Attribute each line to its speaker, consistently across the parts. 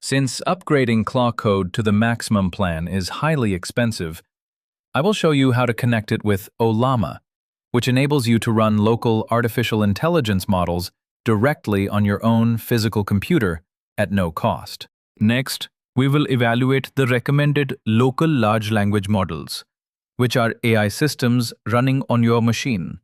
Speaker 1: Since upgrading Claude to the maximum plan is highly expensive, I will show you how to connect it with Ollama, which enables you to run local artificial intelligence models directly on your own physical computer at no cost. Next, we will evaluate the recommended local large language models, which are AI systems running on your machine,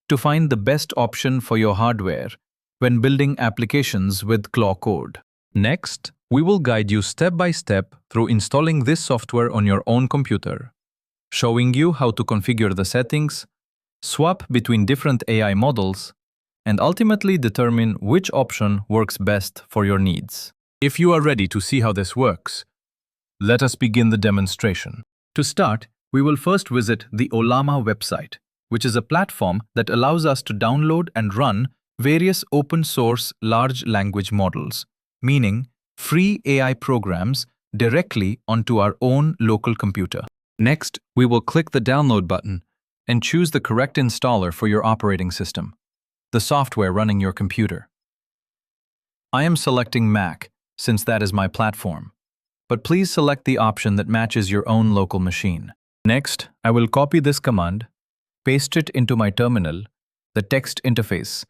Speaker 1: to find the best option for your hardware when building applications with Claude. Next, we will guide you step by step through installing this software on your own computer, showing you how to configure the settings, swap between different AI models, and ultimately determine which option works best for your needs. If you are ready to see how this works, let us begin the demonstration. To start, we will first visit the Ollama website, which is a platform that allows us to download and run various open-source large language models, meaning free AI programs directly onto our own local computer. Next, we will click the download button and choose the correct installer for your operating system, the software running your computer. I am selecting Mac, since that is my platform, but please select the option that matches your own local machine. Next, I will copy this command, paste it into my terminal, the text interface,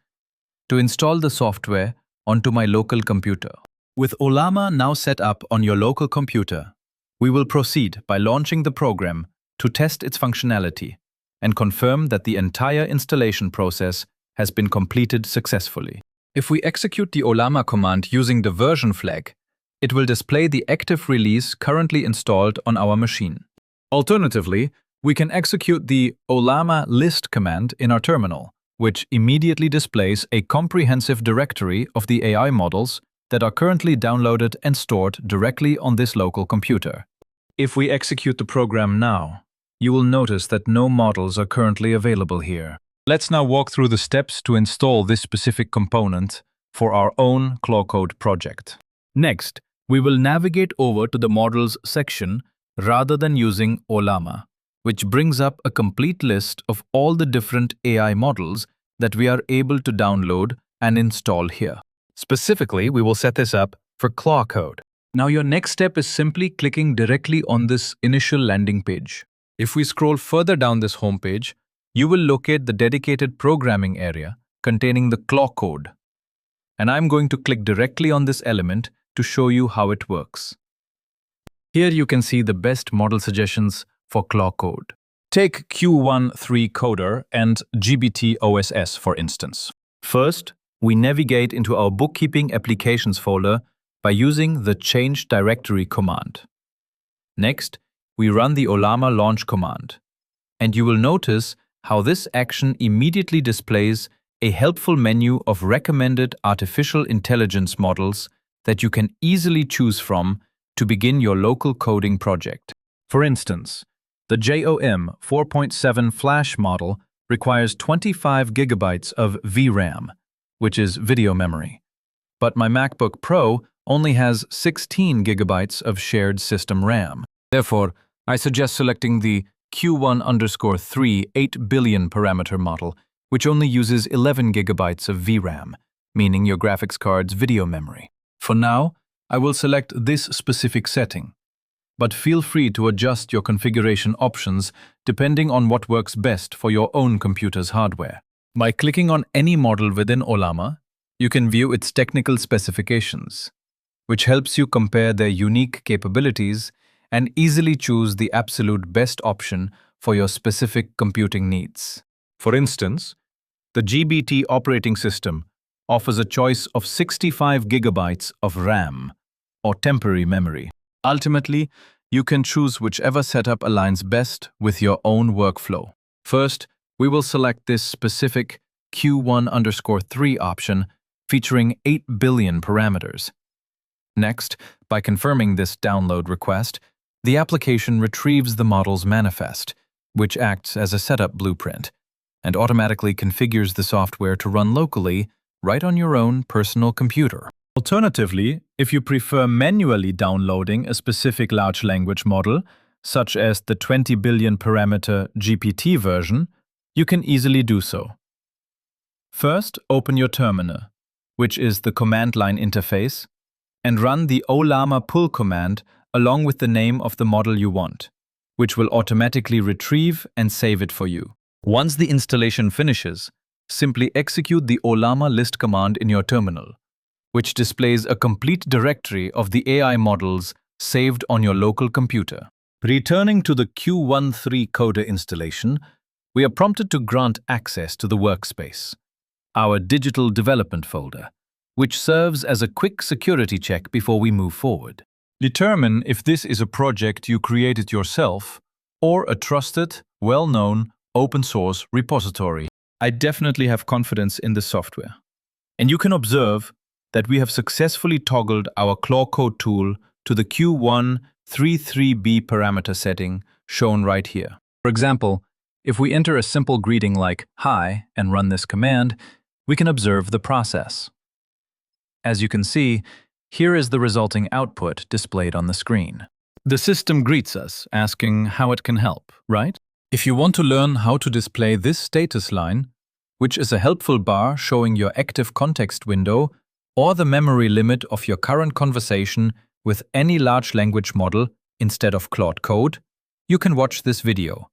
Speaker 1: to install the software onto my local computer. With Ollama now set up on your local computer, we will proceed by launching the program to test its functionality and confirm that the entire installation process has been completed successfully. If we execute the Ollama command using the version flag, it will display the active release currently installed on our machine. Alternatively, we can execute the Ollama list command in our terminal, which immediately displays a comprehensive directory of the AI models that are currently downloaded and stored directly on this local computer. If we execute the program now, you will notice that no models are currently available here. Let's now walk through the steps to install this specific component for our own Claude project. Next, we will navigate over to the Models section rather than using Ollama, which brings up a complete list of all the different AI models that we are able to download and install here. Specifically, we will set this up for Claude. Now your next step is simply clicking directly on this initial landing page. If we scroll further down this homepage, you will locate the dedicated programming area containing the Claude. And I'm going to click directly on this element to show you how it works. Here you can see the best model suggestions for Claude. Take Q13 Coder and GBT OSS for instance. First, we navigate into our bookkeeping applications folder by using the change directory command. Next, we run the Ollama launch command, and you will notice how this action immediately displays a helpful menu of recommended artificial intelligence models that you can easily choose from to begin your local coding project. For instance, the JOM 4.7 Flash model requires 25 gigabytes of VRAM, which is video memory. But my MacBook Pro only has 16 gigabytes of shared system RAM. Therefore, I suggest selecting the Q1_3 8 billion parameter model, which only uses 11 gigabytes of VRAM, meaning your graphics card's video memory. For now, I will select this specific setting, but feel free to adjust your configuration options depending on what works best for your own computer's hardware. By clicking on any model within Ollama, you can view its technical specifications, which helps you compare their unique capabilities and easily choose the absolute best option for your specific computing needs. For instance, the GBT operating system offers a choice of 65 gigabytes of RAM, or temporary memory. Ultimately, you can choose whichever setup aligns best with your own workflow. First, we will select this specific Q1_3 option featuring 8 billion parameters. Next, by confirming this download request, the application retrieves the model's manifest, which acts as a setup blueprint, and automatically configures the software to run locally right on your own personal computer. Alternatively, if you prefer manually downloading a specific large language model, such as the 20 billion parameter GPT version, you can easily do so. First, open your terminal, which is the command line interface, and run the Ollama pull command along with the name of the model you want, which will automatically retrieve and save it for you. Once the installation finishes, simply execute the Ollama list command in your terminal, which displays a complete directory of the AI models saved on your local computer. Returning to the Q13 Coder installation, we are prompted to grant access to the workspace, our digital development folder, which serves as a quick security check before we move forward. Determine if this is a project you created yourself or a trusted, well-known, open-source repository. I definitely have confidence in the software. And you can observe that we have successfully toggled our Claude tool to the Q133B parameter setting shown right here. For example, if we enter a simple greeting like "Hi" and run this command, we can observe the process. As you can see, here is the resulting output displayed on the screen. The system greets us, asking how it can help, right? If you want to learn how to display this status line, which is a helpful bar showing your active context window or the memory limit of your current conversation with any large language model instead of Claude Code, you can watch this video.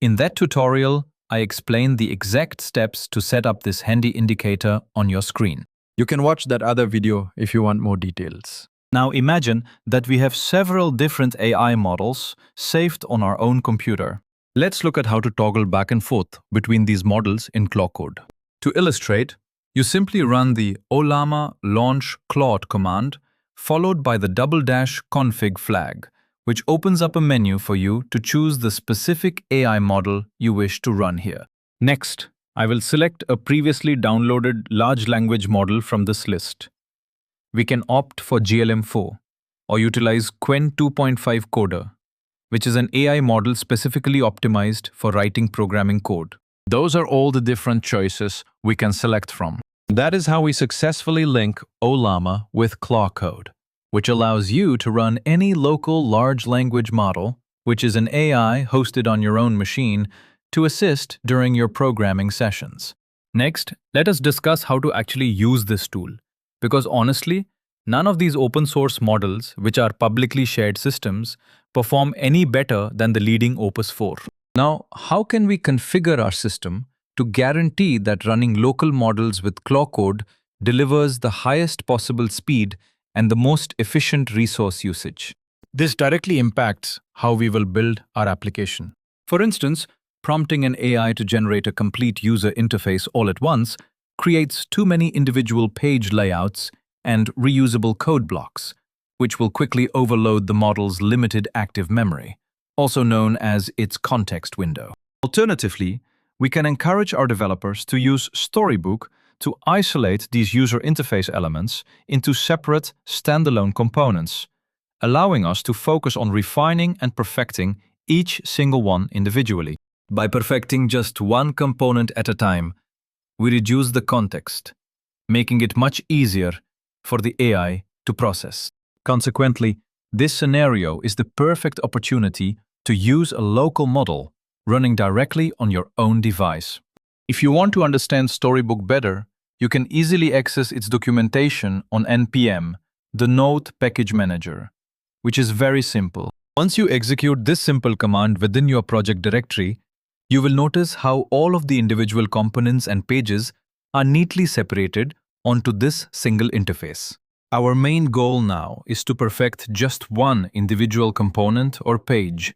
Speaker 1: In that tutorial, I explain the exact steps to set up this handy indicator on your screen. You can watch that other video if you want more details. Now imagine that we have several different AI models saved on our own computer. Let's look at how to toggle back and forth between these models in Claude. To illustrate, you simply run the Ollama launch Claude command followed by the --config flag, which opens up a menu for you to choose the specific AI model you wish to run here. Next, I will select a previously downloaded large language model from this list. We can opt for GLM4 or utilize Qwen 2.5 Coder, which is an AI model specifically optimized for writing programming code. Those are all the different choices we can select from. That is how we successfully link Ollama with Claude, which allows you to run any local large language model, which is an AI hosted on your own machine, to assist during your programming sessions. Next, let us discuss how to actually use this tool, because honestly, none of these open source models, which are publicly shared systems, perform any better than the leading Opus 4. Now, how can we configure our system to guarantee that running local models with Claude delivers the highest possible speed and the most efficient resource usage? This directly impacts how we will build our application. For instance, prompting an AI to generate a complete user interface all at once creates too many individual page layouts and reusable code blocks, which will quickly overload the model's limited active memory, also known as its context window. Alternatively, we can encourage our developers to use Storybook to isolate these user interface elements into separate, standalone components, allowing us to focus on refining and perfecting each single one individually. By perfecting just one component at a time, we reduce the context, making it much easier for the AI to process. Consequently, this scenario is the perfect opportunity to use a local model running directly on your own device. If you want to understand Storybook better, you can easily access its documentation on NPM, the Node Package Manager, which is very simple. Once you execute this simple command within your project directory, you will notice how all of the individual components and pages are neatly separated onto this single interface. Our main goal now is to perfect just one individual component or page,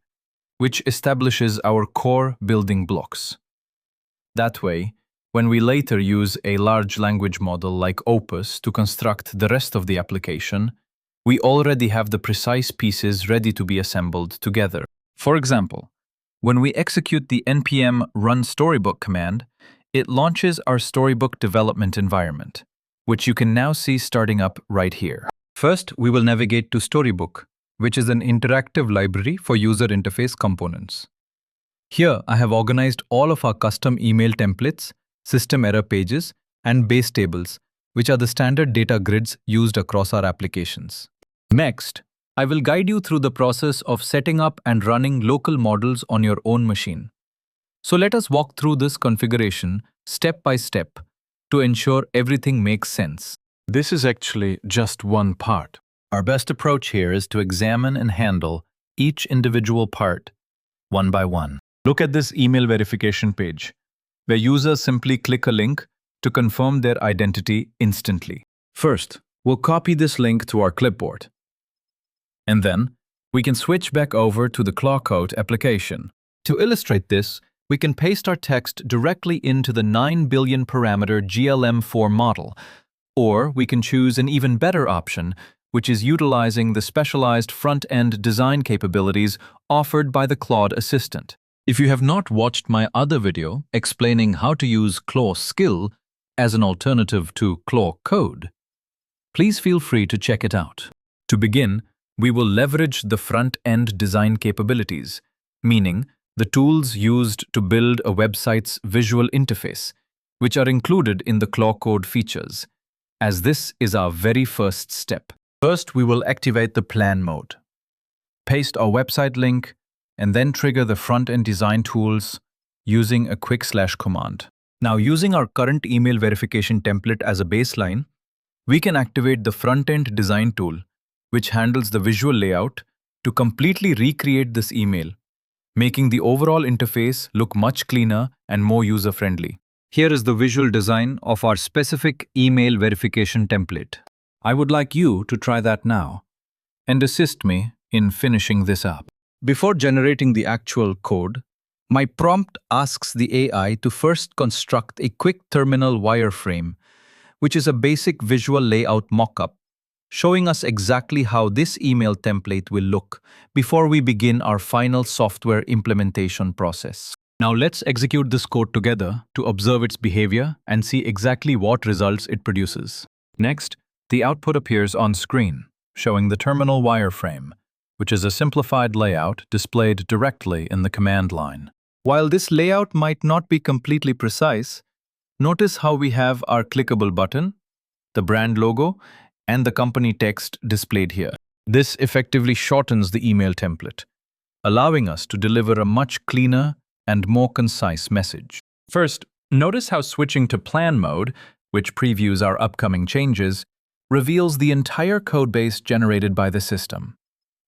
Speaker 1: which establishes our core building blocks. That way, when we later use a large language model like Opus to construct the rest of the application, we already have the precise pieces ready to be assembled together. For example, when we execute the npm run storybook command, it launches our Storybook development environment, which you can now see starting up right here. First, we will navigate to Storybook, which is an interactive library for user interface components. Here, I have organized all of our custom email templates, system error pages, and base tables, which are the standard data grids used across our applications. Next, I will guide you through the process of setting up and running local models on your own machine. So let us walk through this configuration step by step to ensure everything makes sense.
Speaker 2: This is actually just one part.
Speaker 1: Our best approach here is to examine and handle each individual part one by one. Look at this email verification page, where users simply click a link to confirm their identity instantly. First, we'll copy this link to our clipboard. And then, we can switch back over to the Claude application. To illustrate this, we can paste our text directly into the 9 billion parameter GLM4 model, or we can choose an even better option, which is utilizing the specialized front-end design capabilities offered by the Claude Assistant. If you have not watched my other video explaining how to use Claude Skill as an alternative to Claude Code, please feel free to check it out. To begin, we will leverage the front-end design capabilities, meaning the tools used to build a website's visual interface, which are included in the Claude Code features, as this is our very first step. First, we will activate the plan mode, paste our website link, and then trigger the front-end design tools using a quick / command. Now, using our current email verification template as a baseline, we can activate the front-end design tool, which handles the visual layout, to completely recreate this email, making the overall interface look much cleaner and more user-friendly. Here is the visual design of our specific email verification template. I would like you to try that now and assist me in finishing this up. Before generating the actual code, my prompt asks the AI to first construct a quick terminal wireframe, which is a basic visual layout mockup, showing us exactly how this email template will look before we begin our final software implementation process. Now let's execute this code together to observe its behavior and see exactly what results it produces. Next, the output appears on screen, showing the terminal wireframe, which is a simplified layout displayed directly in the command line. While this layout might not be completely precise, notice how we have our clickable button, the brand logo, and the company text displayed here. This effectively shortens the email template, allowing us to deliver a much cleaner and more concise message. First, notice how switching to plan mode, which previews our upcoming changes, reveals the entire codebase generated by the system,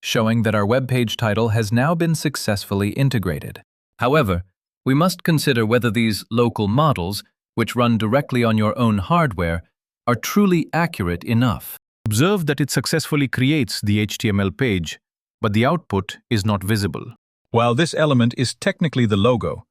Speaker 1: showing that our web page title has now been successfully integrated. However, we must consider whether these local models, which run directly on your own hardware, are truly accurate enough. Observe that it successfully creates the HTML page, but the output is not visible. While this element is technically the logo,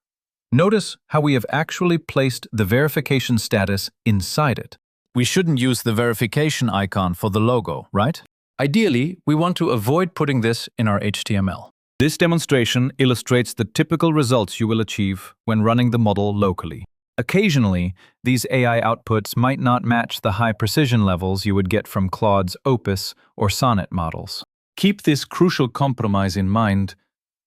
Speaker 1: notice how we have actually placed the verification status inside it. We shouldn't use the verification icon for the logo, right? Ideally, we want to avoid putting this in our HTML. This demonstration illustrates the typical results you will achieve when running the model locally. Occasionally, these AI outputs might not match the high precision levels you would get from Claude's Opus or Sonnet models. Keep this crucial compromise in mind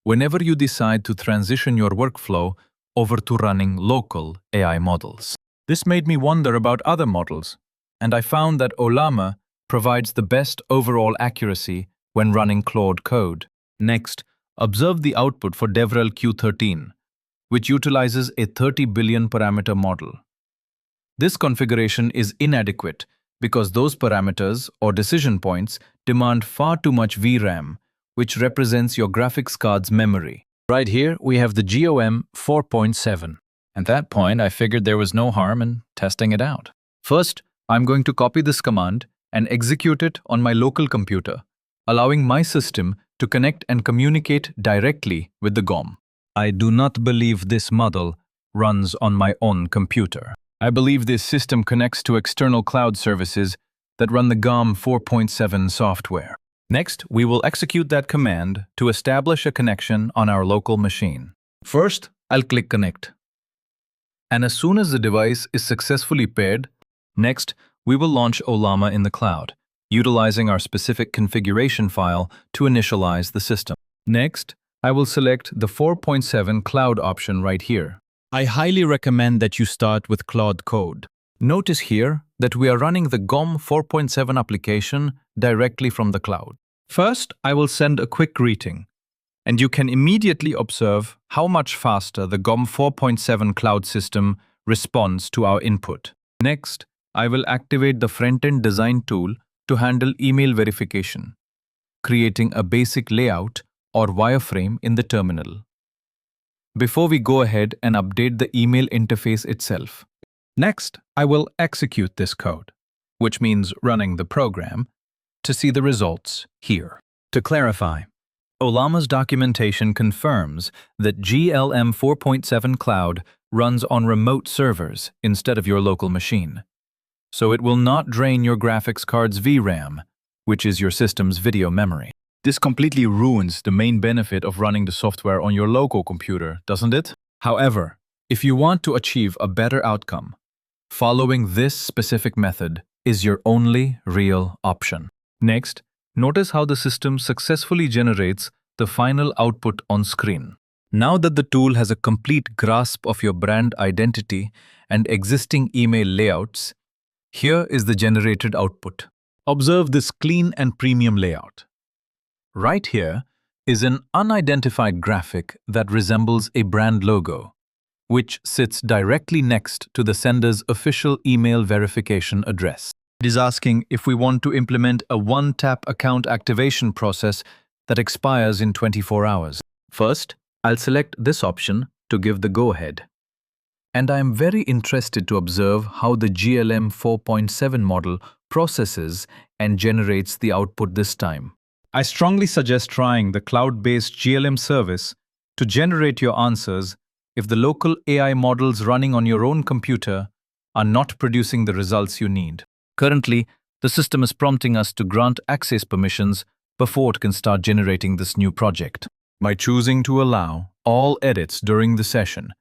Speaker 1: whenever you decide to transition your workflow over to running local AI models. This made me wonder about other models, and I found that Ollama provides the best overall accuracy when running Claude code. Next, observe the output for Devrel Q13, which utilizes a 30 billion parameter model. This configuration is inadequate because those parameters or decision points demand far too much VRAM, which represents your graphics card's memory. Right here, we have the GOM 4.7. At that point, I figured there was no harm in testing it out. First, I'm going to copy this command and execute it on my local computer, allowing my system to connect and communicate directly with the GOM. I do not believe this model runs on my own computer. I believe this system connects to external cloud services that run the GOM 4.7 software. Next, we will execute that command to establish a connection on our local machine. First, I'll click Connect. And as soon as the device is successfully paired, next, we will launch Ollama in the cloud, utilizing our specific configuration file to initialize the system. Next, I will select the 4.7 cloud option right here. I highly recommend that you start with Claude Code. Notice here that we are running the GOM 4.7 application directly from the cloud. First, I will send a quick greeting, and you can immediately observe how much faster the GOM 4.7 cloud system responds to our input. Next, I will activate the front-end design tool to handle email verification, creating a basic layout or wireframe in the terminal. Before we go ahead and update the email interface itself. Next, I will execute this code, which means running the program, to see the results here. To clarify, Ollama's documentation confirms that GLM 4.7 Cloud runs on remote servers instead of your local machine. So it will not drain your graphics card's VRAM, which is your system's video memory. This completely ruins the main benefit of running the software on your local computer, doesn't it? However, if you want to achieve a better outcome, following this specific method is your only real option. Next, notice how the system successfully generates the final output on screen. Now that the tool has a complete grasp of your brand identity and existing email layouts, here is the generated output. Observe this clean and premium layout. Right here is an unidentified graphic that resembles a brand logo, which sits directly next to the sender's official email verification address. It is asking if we want to implement a one-tap account activation process that expires in 24 hours. First, I'll select this option to give the go-ahead. And I am very interested to observe how the GLM 4.7 model processes and generates the output this time. I strongly suggest trying the cloud-based GLM service to generate your answers if the local AI models running on your own computer are not producing the results you need. Currently, the system is prompting us to grant access permissions before it can start generating this new project. By choosing to allow all edits during the session,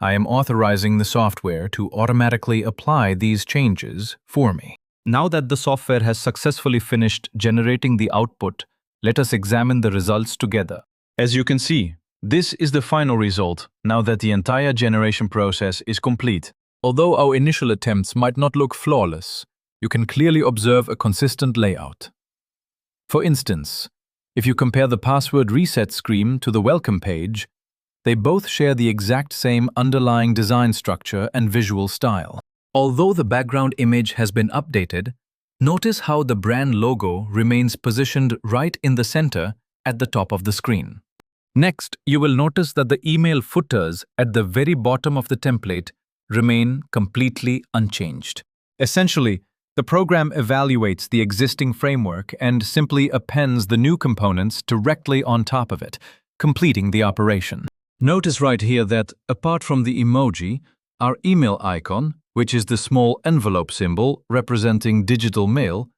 Speaker 1: I am authorizing the software to automatically apply these changes for me. Now that the software has successfully finished generating the output, let us examine the results together. As you can see, this is the final result now that the entire generation process is complete. Although our initial attempts might not look flawless, you can clearly observe a consistent layout. For instance, if you compare the password reset screen to the welcome page, they both share the exact same underlying design structure and visual style. Although the background image has been updated, notice how the brand logo remains positioned right in the center at the top of the screen. Next, you will notice that the email footers at the very bottom of the template remain completely unchanged. Essentially, the program evaluates the existing framework and simply appends the new components directly on top of it, completing the operation. Notice right here that, apart from the emoji, our email icon, which is the small envelope symbol representing digital mail,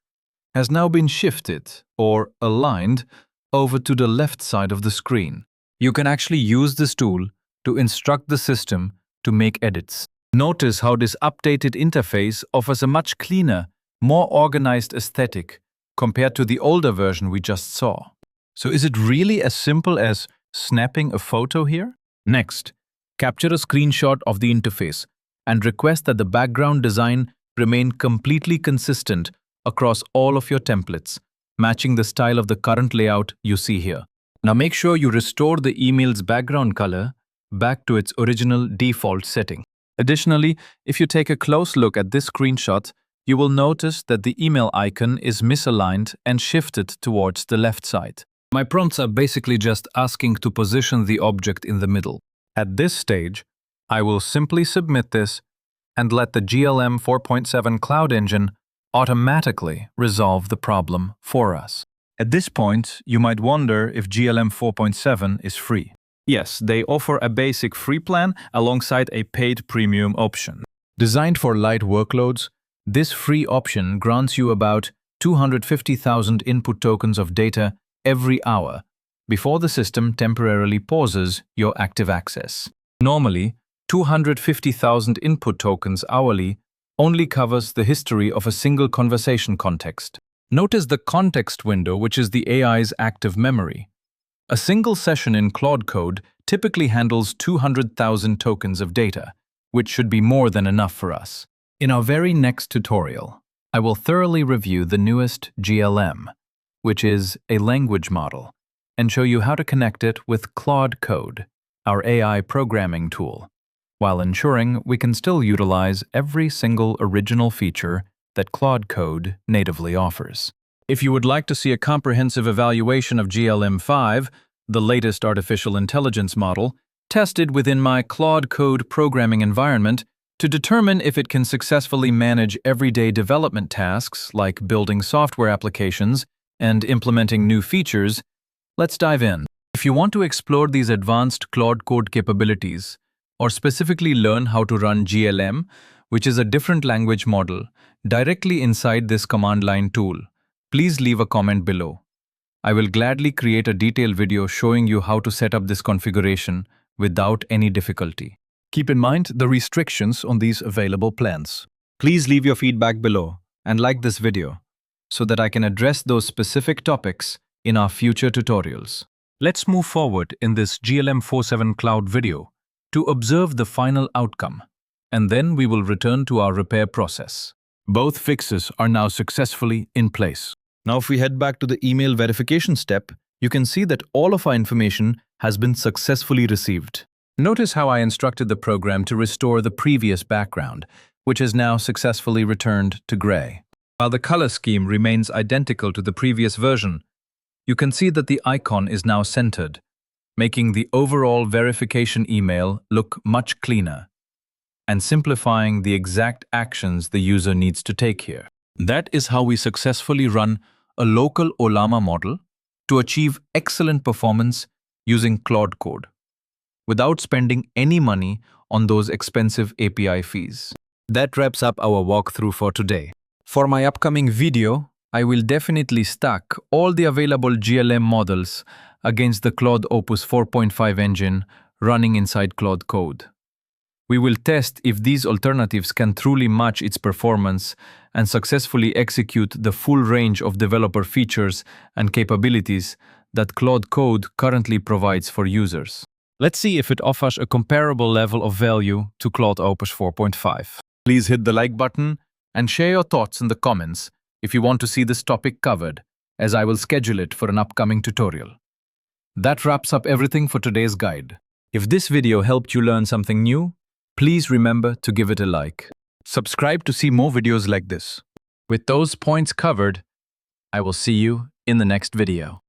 Speaker 1: has now been shifted or aligned over to the left side of the screen. You can actually use this tool to instruct the system to make edits. Notice how this updated interface offers a much cleaner, more organized aesthetic compared to the older version we just saw. So is it really as simple as snapping a photo here? Next, capture a screenshot of the interface and request that the background design remain completely consistent across all of your templates, matching the style of the current layout you see here. Now make sure you restore the email's background color back to its original default setting. Additionally, if you take a close look at this screenshot, you will notice that the email icon is misaligned and shifted towards the left side. My prompts are basically just asking to position the object in the middle. At this stage, I will simply submit this and let the GLM 4.7 Cloud Engine automatically resolve the problem for us. At this point, you might wonder if GLM 4.7 is free. Yes, they offer a basic free plan alongside a paid premium option. Designed for light workloads, this free option grants you about 250,000 input tokens of data every hour before the system temporarily pauses your active access. Normally, 250,000 input tokens hourly only covers the history of a single conversation context. Notice the context window, which is the AI's active memory. A single session in Claude Code typically handles 200,000 tokens of data, which should be more than enough for us. In our very next tutorial, I will thoroughly review the newest GLM, which is a language model, and show you how to connect it with Claude Code, our AI programming tool. while ensuring we can still utilize every single original feature that Claude Code natively offers. If you would like to see a comprehensive evaluation of GLM-5, the latest artificial intelligence model, tested within my Claude Code programming environment to determine if it can successfully manage everyday development tasks like building software applications and implementing new features, let's dive in. If you want to explore these advanced Claude Code capabilities, or specifically learn how to run GLM, which is a different language model, directly inside this command line tool, please leave a comment below. I will gladly create a detailed video showing you how to set up this configuration without any difficulty. Keep in mind the restrictions on these available plans. Please leave your feedback below and like this video so that I can address those specific topics in our future tutorials. Let's move forward in this GLM-47 Cloud video to observe the final outcome, and then we will return to our repair process. Both fixes are now successfully in place. Now if we head back to the email verification step, you can see that all of our information has been successfully received. Notice how I instructed the program to restore the previous background, which is now successfully returned to gray. While the color scheme remains identical to the previous version, you can see that the icon is now centered, making the overall verification email look much cleaner and simplifying the exact actions the user needs to take here. That is how we successfully run a local Ollama model to achieve excellent performance using Claude Code, without spending any money on those expensive API fees. That wraps up our walkthrough for today. For my upcoming video, I will definitely stack all the available GLM models against the Claude Opus 4.5 engine running inside Claude Code. We will test if these alternatives can truly match its performance and successfully execute the full range of developer features and capabilities that Claude Code currently provides for users. Let's see if it offers a comparable level of value to Claude Opus 4.5. Please hit the like button and share your thoughts in the comments if you want to see this topic covered, as I will schedule it for an upcoming tutorial. That wraps up everything for today's guide. If this video helped you learn something new, please remember to give it a like. Subscribe to see more videos like this. With those points covered, I will see you in the next video.